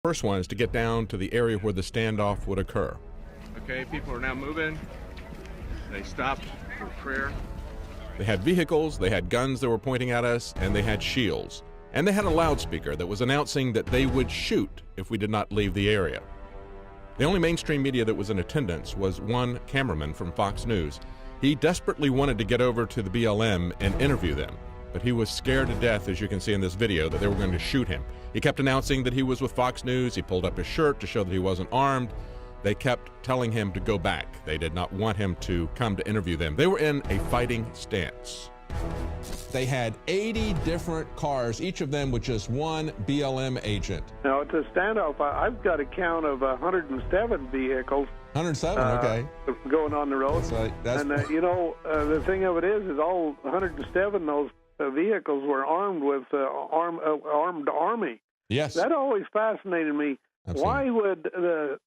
First one is to get down to the area where the standoff would occur. Okay, people are now moving. They stopped for prayer. They had vehicles, they had guns that were pointing at us, and they had shields. And they had a loudspeaker that was announcing that they would shoot if we did not leave the area. The only mainstream media that was in attendance was one cameraman from Fox News. He desperately wanted to get over to the BLM and interview them, but he was scared to death, as you can see in this video, that they were going to shoot him. He kept announcing that he was with Fox News. He pulled up his shirt to show that he wasn't armed. They kept telling him to go back. They did not want him to come to interview them. They were in a fighting stance. They had 80 different cars, each of them with just one BLM agent. Now, it's a standoff. I've got a count of 107 vehicles. 107, okay. Going on the road. And, the thing of it is all 107 those vehicles were armed with armed army. Yes. That always fascinated me. Absolutely. Why would the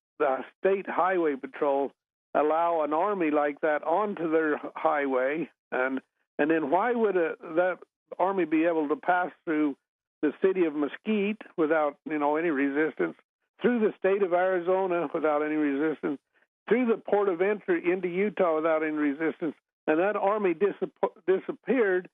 State Highway Patrol allow an army like that onto their highway, and then why would that army be able to pass through the city of Mesquite without any resistance, through the state of Arizona without any resistance, through the port of entry into Utah without any resistance, and that army disappeared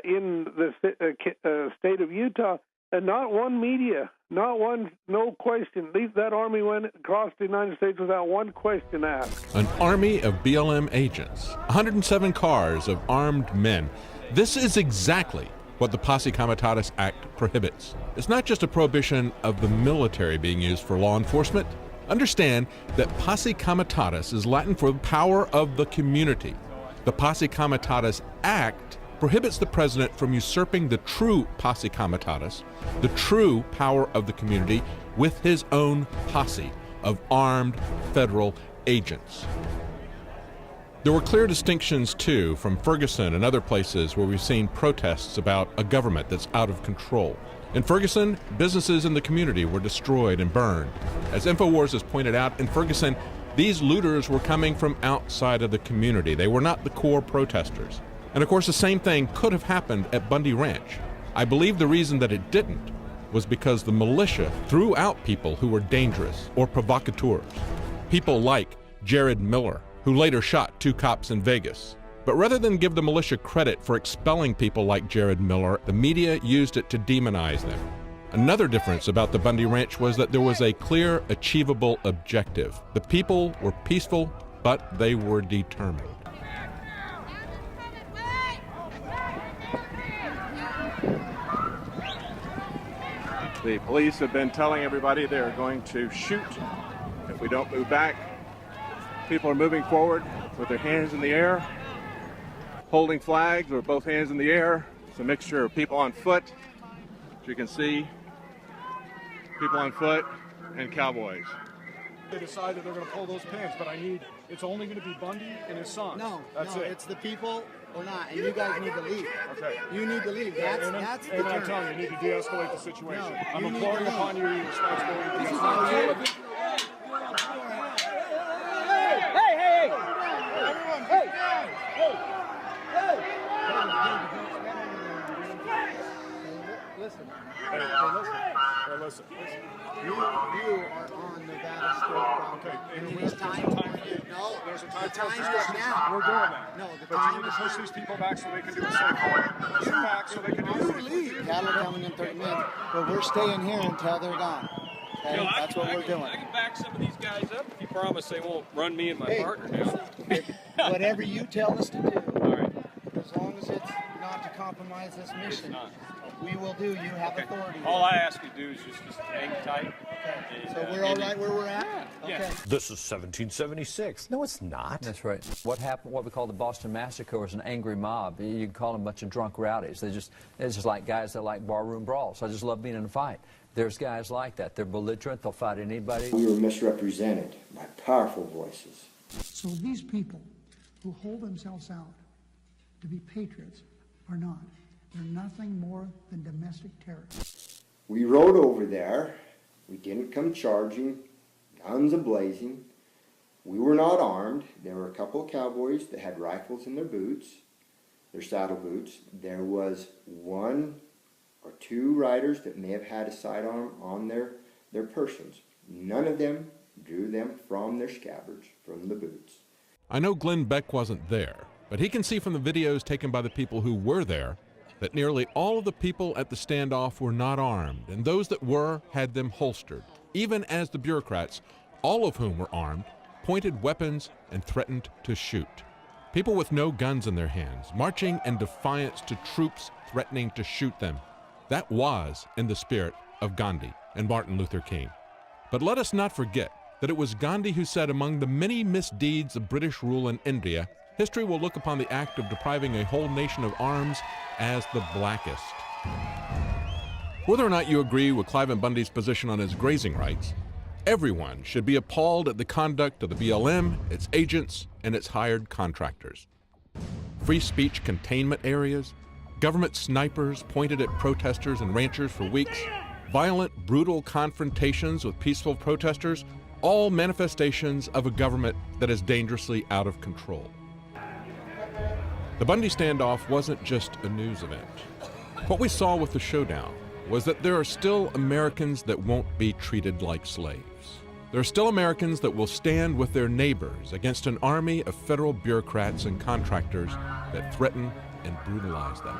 in the state of Utah, and not one media, no question. That army went across the United States without one question asked. An army of BLM agents, 107 cars of armed men. This is exactly what the Posse Comitatus Act prohibits. It's not just a prohibition of the military being used for law enforcement. Understand that Posse Comitatus is Latin for the power of the community. The Posse Comitatus Act prohibits the president from usurping the true Posse Comitatus, the true power of the community, with his own posse of armed federal agents. There were clear distinctions, too, from Ferguson and other places where we've seen protests about a government that's out of control. In Ferguson, businesses in the community were destroyed and burned. As INFOWARS has pointed out, in Ferguson, these looters were coming from outside of the community. They were not the core protesters. And of course, the same thing could have happened at Bundy Ranch. I believe the reason that it didn't was because the militia threw out people who were dangerous or provocateurs. People like Jared Miller, who later shot 2 cops in Vegas. But rather than give the militia credit for expelling people like Jared Miller, the media used it to demonize them. Another difference about the Bundy Ranch was that there was a clear, achievable objective. The people were peaceful, but they were determined. The police have been telling everybody they're going to shoot if we don't move back. People are moving forward with their hands in the air, holding flags with both hands in the air. It's a mixture of people on foot, as you can see, people on foot, and cowboys. They decided they're going to pull those pins, but it's only going to be Bundy and his son. No, That's it. It's the people or not, and you guys need to leave. Okay. You need to leave. That's the and I'm telling you, you need to de-escalate the situation. No, I'm you need imploring to upon you responsibility to This is de-escalate. how you Listen. Hey, listen. You are on Nevada State property. Okay, And it's time for you. No, There's a the time time is discussion. now. We're doing that. No, the but time you need is to push now. these people back so they can do it safely. Push them back so they can do it You safely. leave. Cattle are coming in 30 minutes, but we're staying here until they're gone. Okay? That's what we're doing. I can back some of these guys up if you promise they won't run me and my partner down. Whatever you tell us to do. All right. As long as it's not to compromise this mission, not. we will do. You have authority. All I ask you to do is just hang tight. Okay. And, So we're all right where we're at? Okay. Yeah. This is 1776. No, it's not. That's right. What happened, what we call the Boston Massacre, was an angry mob. You can call them a bunch of drunk rowdies. It's just like guys that like barroom brawls. I just love being in a fight. There's guys like that. They're belligerent. They'll fight anybody. We were misrepresented by powerful voices. So these people who hold themselves out to be patriots are not. They're nothing more than domestic terrorists. We rode over there. We didn't come charging, guns a-blazing. We were not armed. There were a couple of cowboys that had rifles in their boots, their saddle boots. There was 1 or 2 riders that may have had a sidearm on their their persons. None of them drew them from their scabbards, from the boots. I know Glenn Beck wasn't there, but he can see from the videos taken by the people who were there that nearly all of the people at the standoff were not armed, and those that were had them holstered, even as the bureaucrats, all of whom were armed, pointed weapons and threatened to shoot. People with no guns in their hands, marching in defiance to troops threatening to shoot them. That was in the spirit of Gandhi and Martin Luther King. But let us not forget that it was Gandhi who said, among the many misdeeds of British rule in India, history will look upon the act of depriving a whole nation of arms as the blackest. Whether or not you agree with Cliven Bundy's position on his grazing rights, everyone should be appalled at the conduct of the BLM, its agents, and its hired contractors. Free speech containment areas, government snipers pointed at protesters and ranchers for weeks, violent, brutal confrontations with peaceful protesters, all manifestations of a government that is dangerously out of control. The Bundy standoff wasn't just a news event. What we saw with the showdown was that there are still Americans that won't be treated like slaves. There are still Americans that will stand with their neighbors against an army of federal bureaucrats and contractors that threaten and brutalize them.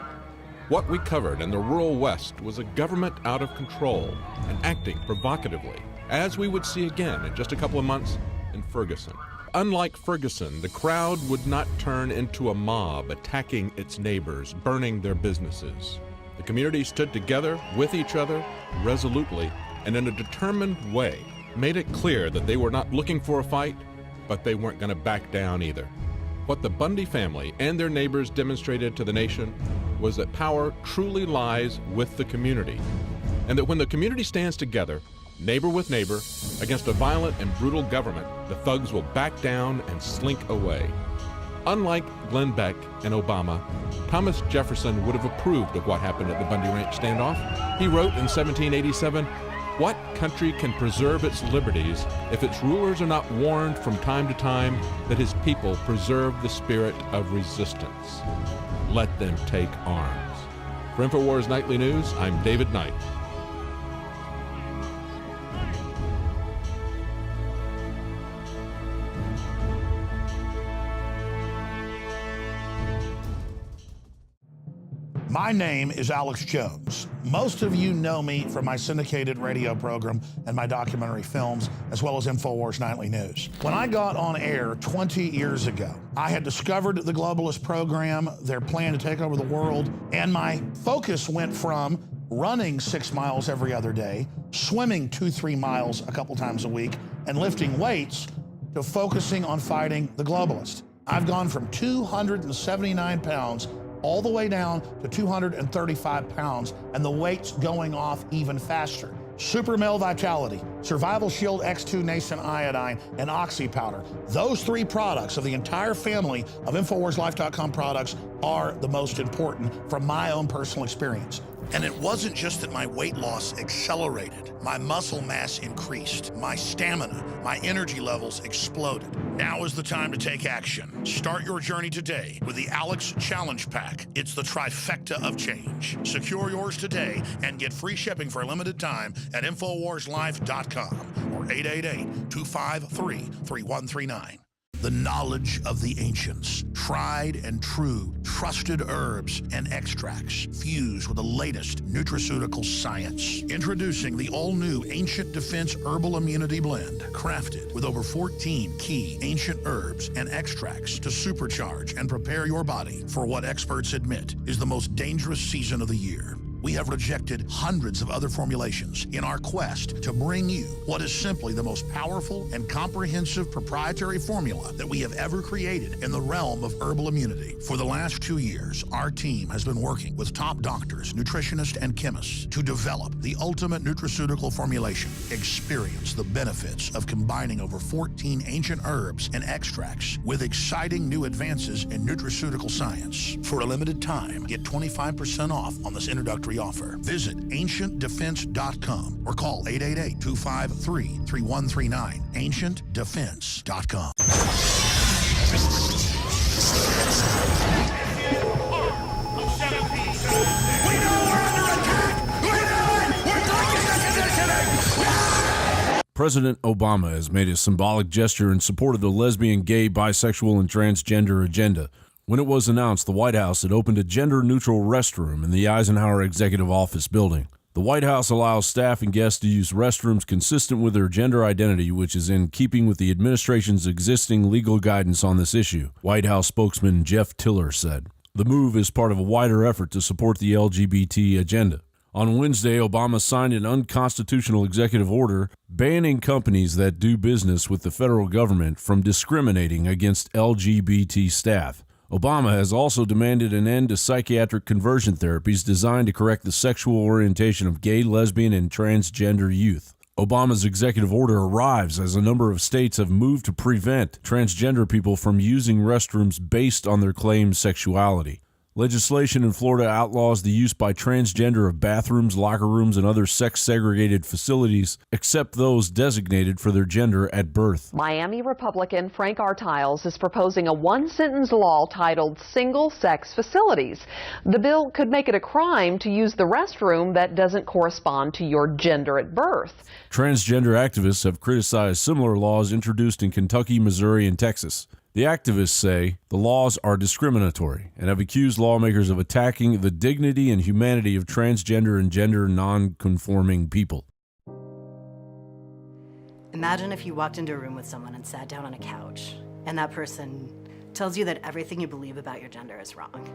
What we covered in the rural West was a government out of control and acting provocatively, as we would see again in just a couple of months in Ferguson. Unlike Ferguson, the crowd would not turn into a mob attacking its neighbors, burning their businesses. The community stood together with each other resolutely and in a determined way made it clear that they were not looking for a fight, but they weren't going to back down either. What the Bundy family and their neighbors demonstrated to the nation was that power truly lies with the community, and that when the community stands together, neighbor with neighbor, against a violent and brutal government, the thugs will back down and slink away. Unlike Glenn Beck and Obama, Thomas Jefferson would have approved of what happened at the Bundy Ranch standoff. He wrote in 1787, "What country can preserve its liberties if its rulers are not warned from time to time that his people preserve the spirit of resistance? Let them take arms." For INFOWARS Nightly News, I'm David Knight. My name is Alex Jones. Most of you know me from my syndicated radio program and my documentary films, as well as INFOWARS Nightly News. When I got on air 20 years ago, I had discovered the globalist program, their plan to take over the world, and my focus went from running 6 miles every other day, swimming 2-3 miles a couple times a week, and lifting weights, to focusing on fighting the globalists. I've gone from 279 pounds all the way down to 235 pounds, and the weight's going off even faster. Super Male Vitality, Survival Shield X2 Nascent Iodine, and Oxy Powder. Those 3 products of the entire family of InfoWarsLife.com products are the most important from my own personal experience. And it wasn't just that my weight loss accelerated. My muscle mass increased. My stamina, my energy levels exploded. Now is the time to take action. Start your journey today with the Alex Challenge Pack. It's the trifecta of change. Secure yours today and get free shipping for a limited time at InfoWarsLife.com or 888-253-3139. The knowledge of the ancients, tried and true, trusted herbs and extracts fused with the latest nutraceutical science. Introducing the all-new Ancient Defense Herbal Immunity Blend, crafted with over 14 key ancient herbs and extracts to supercharge and prepare your body for what experts admit is the most dangerous season of the year. We have rejected hundreds of other formulations in our quest to bring you what is simply the most powerful and comprehensive proprietary formula that we have ever created in the realm of herbal immunity. For the last 2 years, our team has been working with top doctors, nutritionists, and chemists to develop the ultimate nutraceutical formulation. Experience the benefits of combining over 14 ancient herbs and extracts with exciting new advances in nutraceutical science. For a limited time, get 25% off on this introductory offer. Visit ancientdefense.com or call 888-253-3139. ancientdefense.com. We know we're under attack! We know it! We're taking the conditioning! President Obama has made a symbolic gesture in support of the lesbian, gay, bisexual, and transgender agenda. When it was announced, the White House had opened a gender-neutral restroom in the Eisenhower Executive Office building. The White House allows staff and guests to use restrooms consistent with their gender identity, which is in keeping with the administration's existing legal guidance on this issue, White House spokesman Jeff Tiller said. The move is part of a wider effort to support the LGBT agenda. On Wednesday, Obama signed an unconstitutional executive order banning companies that do business with the federal government from discriminating against LGBT staff. Obama has also demanded an end to psychiatric conversion therapies designed to correct the sexual orientation of gay, lesbian, and transgender youth. Obama's executive order arrives as a number of states have moved to prevent transgender people from using restrooms based on their claimed sexuality. Legislation in Florida outlaws the use by transgender of bathrooms, locker rooms, and other sex-segregated facilities, except those designated for their gender at birth. Miami Republican Frank Artiles is proposing a one-sentence law titled Single-Sex Facilities. The bill could make it a crime to use the restroom that doesn't correspond to your gender at birth. Transgender activists have criticized similar laws introduced in Kentucky, Missouri, and Texas. The activists say the laws are discriminatory and have accused lawmakers of attacking the dignity and humanity of transgender and gender non-conforming people. Imagine if you walked into a room with someone and sat down on a couch, and that person tells you that everything you believe about your gender is wrong.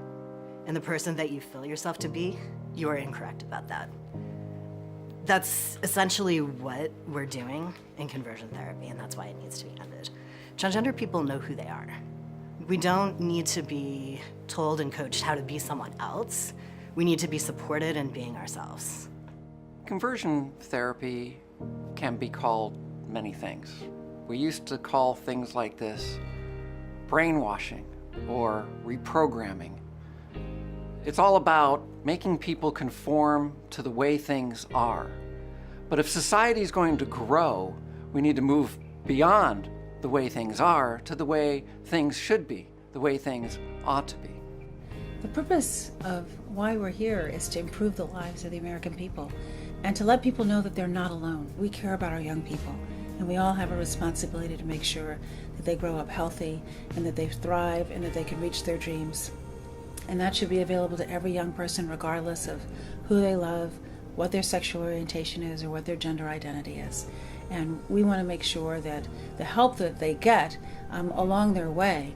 And the person that you feel yourself to be, you are incorrect about that. That's essentially what we're doing in conversion therapy, and that's why it needs to be ended. Transgender people know who they are. We don't need to be told and coached how to be someone else. We need to be supported in being ourselves. Conversion therapy can be called many things. We used to call things like this brainwashing or reprogramming. It's all about making people conform to the way things are. But if society is going to grow, we need to move beyond the way things are to the way things should be, the way things ought to be. The purpose of why we're here is to improve the lives of the American people and to let people know that they're not alone. We care about our young people, and we all have a responsibility to make sure that they grow up healthy and that they thrive and that they can reach their dreams. And that should be available to every young person regardless of who they love, what their sexual orientation is, or what their gender identity is. And we want to make sure that the help that they get along their way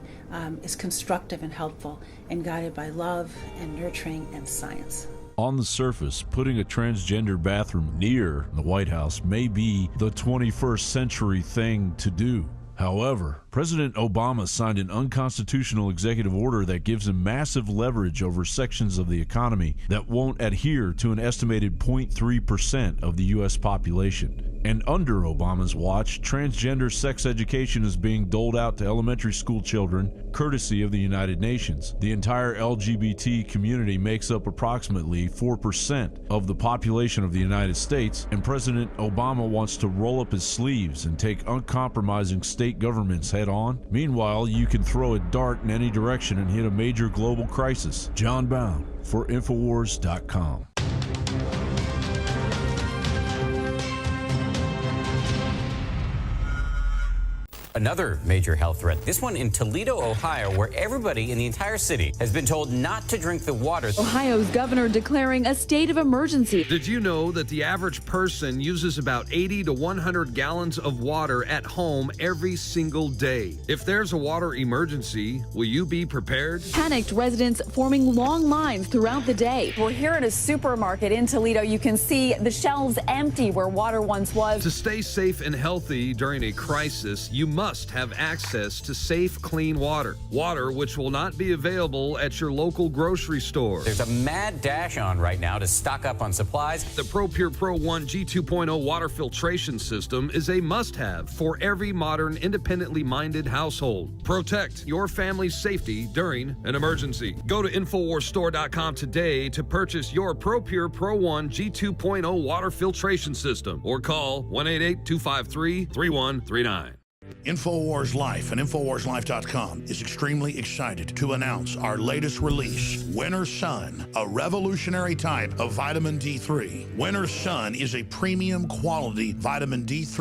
is constructive and helpful and guided by love and nurturing and science. On the surface, putting a transgender bathroom near the White House may be the 21st century thing to do. However, President Obama signed an unconstitutional executive order that gives him massive leverage over sections of the economy that won't adhere to an estimated 0.3% of the U.S. population. And under Obama's watch, transgender sex education is being doled out to elementary school children, courtesy of the United Nations. The entire LGBT community makes up approximately 4% of the population of the United States, and President Obama wants to roll up his sleeves and take uncompromising state governments head on. Meanwhile, you can throw a dart in any direction and hit a major global crisis. John Bound for INFOWARS.com. Another major health threat, this one in Toledo, Ohio, where everybody in the entire city has been told not to drink the water. Ohio's governor declaring a state of emergency. Did you know that the average person uses about 80 to 100 gallons of water at home every single day? If there's a water emergency, will you be prepared? Panicked residents forming long lines throughout the day. We're here at a supermarket in Toledo. You can see the shelves empty where water once was. To stay safe and healthy during a crisis, you must have access to safe, clean water. Water which will not be available at your local grocery store. There's a mad dash on right now to stock up on supplies. The ProPure Pro 1 G2.0 water filtration system is a must-have for every modern, independently minded household. Protect your family's safety during an emergency. Go to InfoWarsStore.com today to purchase your ProPure Pro 1 G2.0 water filtration system or call 1-888-253-3139. InfoWars Life and InfoWarsLife.com is extremely excited to announce our latest release, Winter Sun, a revolutionary type of vitamin D3. Winter Sun is a premium quality vitamin D3